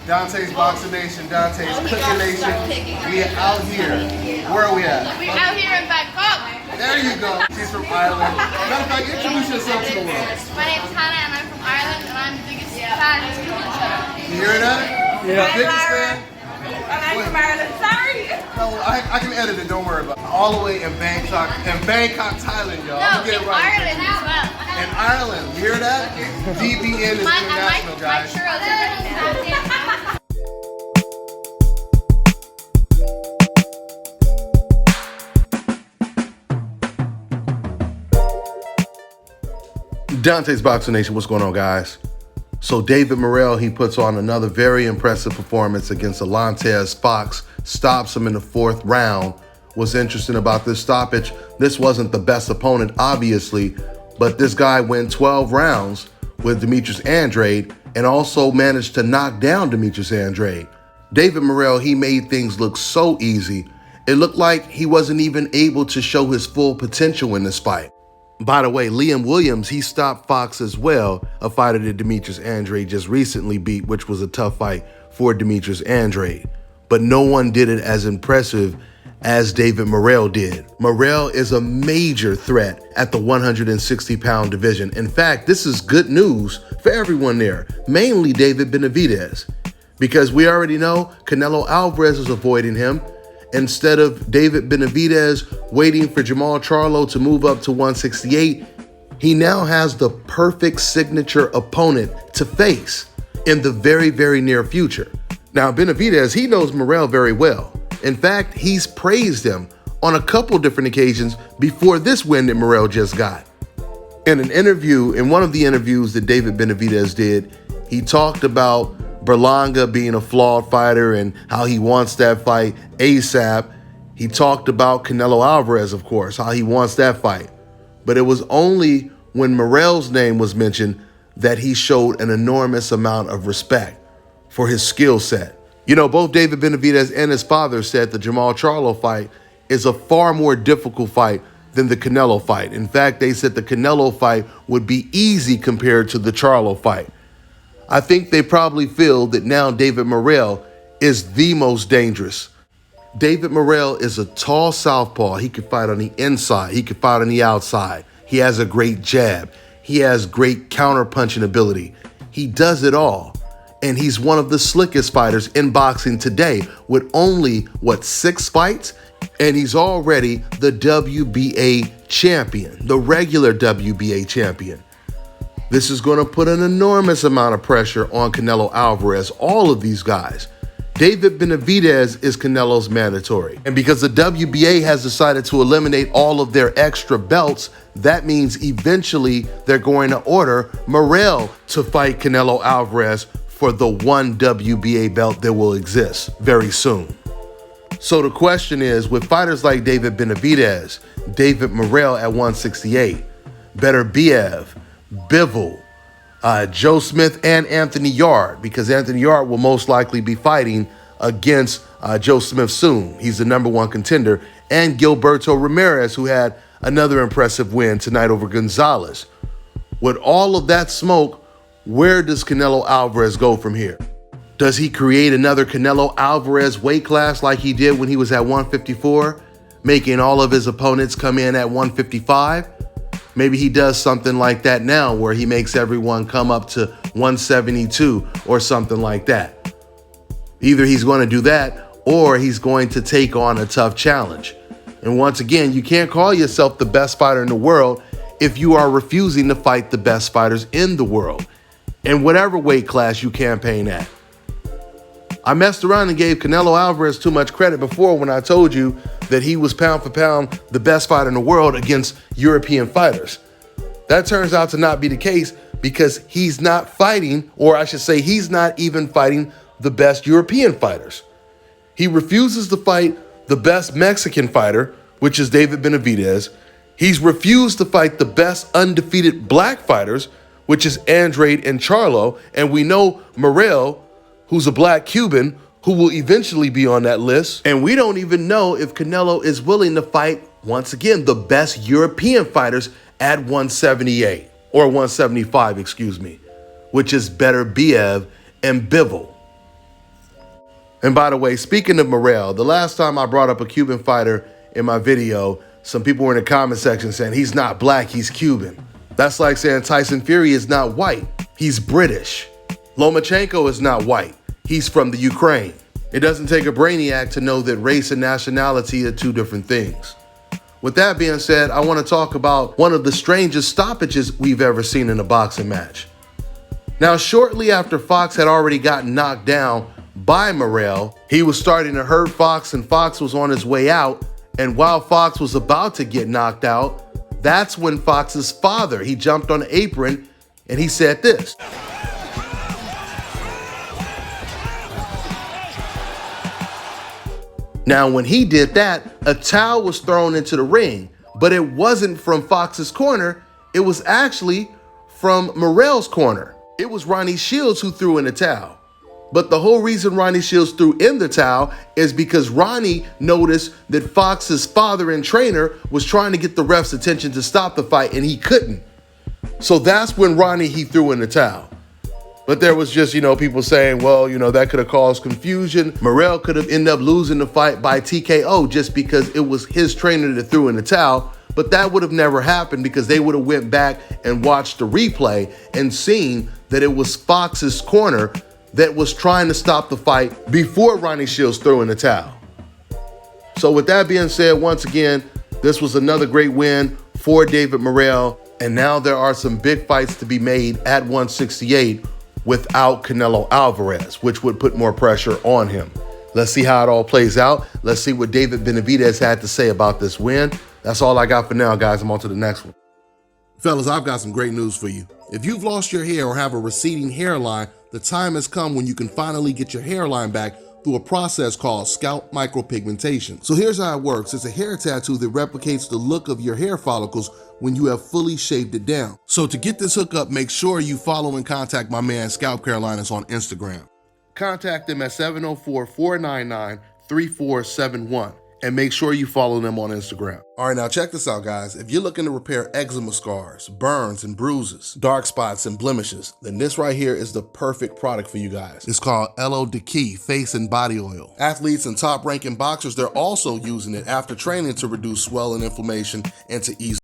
Dontaesboxingnation, Dontae's Cooking Nation. We are out here. Where are we at? We're out here in Bangkok. There you go. She's from Ireland. Matter of fact, introduce yourself to the world. My name's Hannah and I'm from Ireland and I'm the biggest fan of cooking show. You hear that? Yeah. Biggest fan? And I'm from Ireland. Sorry. No, I can edit it. Don't worry about it. All the way in Bangkok, Thailand, y'all. No, Get in it right. Ireland as well. In Ireland. You hear that? DBN is international, My guys. churros are ready now. Dontaesboxingnation, what's going on, guys? So David Morrell, he puts on another very impressive performance against Alantez Fox, stops him in the 4th round. What's interesting about this stoppage, this wasn't the best opponent, obviously, but this guy went 12 rounds with Demetrius Andrade and also managed to knock down Demetrius Andrade. David Morrell, he made things look so easy. It looked like he wasn't even able to show his full potential in this fight. By the way, Liam Williams, he stopped Fox as well, a fighter that Demetrius Andrade just recently beat, which was a tough fight for Demetrius Andrade. But no one did it as impressive as David Morrell did. Morrell is a major threat at the 160-pound division. In fact, this is good news for everyone there, mainly David Benavidez, because we already know Canelo Alvarez is avoiding him. Instead of David Benavidez waiting for Jermall Charlo to move up to 168, he now has the perfect signature opponent to face in the very, very near future. Now, Benavidez, he knows Morrell very well. In fact, he's praised him on a couple different occasions before this win that Morrell just got. In an interview, in one of the interviews that David Benavidez did, he talked about Berlanga being a flawed fighter and how he wants that fight ASAP. He talked about Canelo Alvarez, of course, how he wants that fight. But it was only when Morrell's name was mentioned that he showed an enormous amount of respect for his skill set. You know, both David Benavidez and his father said the Jermall Charlo fight is a far more difficult fight than the Canelo fight. In fact, they said the Canelo fight would be easy compared to the Charlo fight. I think they probably feel that now David Morrell is the most dangerous. David Morrell is a tall southpaw. He can fight on the inside. He can fight on the outside. He has a great jab. He has great counter-punching ability. He does it all. And he's one of the slickest fighters in boxing today with only, 6 fights? And he's already the WBA champion, the regular WBA champion. This is going to put an enormous amount of pressure on Canelo Alvarez, all of these guys. David Benavidez is Canelo's mandatory. And because the WBA has decided to eliminate all of their extra belts, that means eventually they're going to order Morrell to fight Canelo Alvarez for the one WBA belt that will exist very soon. So the question is, with fighters like David Benavidez, David Morrell at 168, Benavidez, Bivol, Joe Smith, and Anthony Yarde, because Anthony Yarde will most likely be fighting against Joe Smith soon. He's the #1 contender. And Gilberto Ramirez, who had another impressive win tonight over Gonzalez. With all of that smoke, where does Canelo Alvarez go from here? Does he create another Canelo Alvarez weight class like he did when he was at 154, making all of his opponents come in at 155? Maybe he does something like that now where he makes everyone come up to 172 or something like that. Either he's going to do that or he's going to take on a tough challenge. And once again, you can't call yourself the best fighter in the world if you are refusing to fight the best fighters in the world, in whatever weight class you campaign at. I messed around and gave Canelo Alvarez too much credit before when I told you that he was pound for pound the best fighter in the world against European fighters. That turns out to not be the case because he's not fighting, or I should say he's not even fighting the best European fighters. He refuses to fight the best Mexican fighter, which is David Benavidez. He's refused to fight the best undefeated black fighters, which is Andrade and Charlo. And we know Morrell, who's a black Cuban, who will eventually be on that list. And we don't even know if Canelo is willing to fight, once again, the best European fighters at 178, or 175, excuse me, which is Beterbiev and Bivol. And by the way, speaking of Morrell, the last time I brought up a Cuban fighter in my video, some people were in the comment section saying he's not black, he's Cuban. That's like saying Tyson Fury is not white, he's British. Lomachenko is not white, he's from the Ukraine. It doesn't take a brainiac to know that race and nationality are two different things. With that being said, I want to talk about one of the strangest stoppages we've ever seen in a boxing match. Now, shortly after Fox had already gotten knocked down by Morrell, he was starting to hurt Fox and Fox was on his way out. And while Fox was about to get knocked out, that's when Fox's father, he jumped on the apron and he said this. Now, when he did that, a towel was thrown into the ring, but it wasn't from Fox's corner. It was actually from Morrell's corner. It was Ronnie Shields who threw in the towel. But the whole reason Ronnie Shields threw in the towel is because Ronnie noticed that Fox's father and trainer was trying to get the ref's attention to stop the fight and he couldn't. So that's when he threw in the towel. But there was just, people saying, well, that could have caused confusion. Morrell could have ended up losing the fight by TKO just because it was his trainer that threw in the towel. But that would have never happened because they would have went back and watched the replay and seen that it was Fox's corner that was trying to stop the fight before Ronnie Shields threw in the towel. So with that being said, once again, this was another great win for David Morrell. And now there are some big fights to be made at 168 without Canelo Alvarez, which would put more pressure on him. Let's see how it all plays out. Let's see what David Benavidez had to say about this win. That's all I got for now, guys. I'm on to the next one. Fellas, I've got some great news for you. If you've lost your hair or have a receding hairline, the time has come when you can finally get your hairline back through a process called scalp micropigmentation. So here's how it works. It's a hair tattoo that replicates the look of your hair follicles when you have fully shaved it down. So to get this hookup, make sure you follow and contact my man ScalpCarolinas on Instagram. Contact them at 704-499-3471. And make sure you follow them on Instagram. All right, now check this out, guys. If you're looking to repair eczema scars, burns and bruises, dark spots and blemishes, then this right here is the perfect product for you guys. It's called Elo de Key Face and Body Oil. Athletes and top-ranking boxers, they're also using it after training to reduce swelling, inflammation, and to ease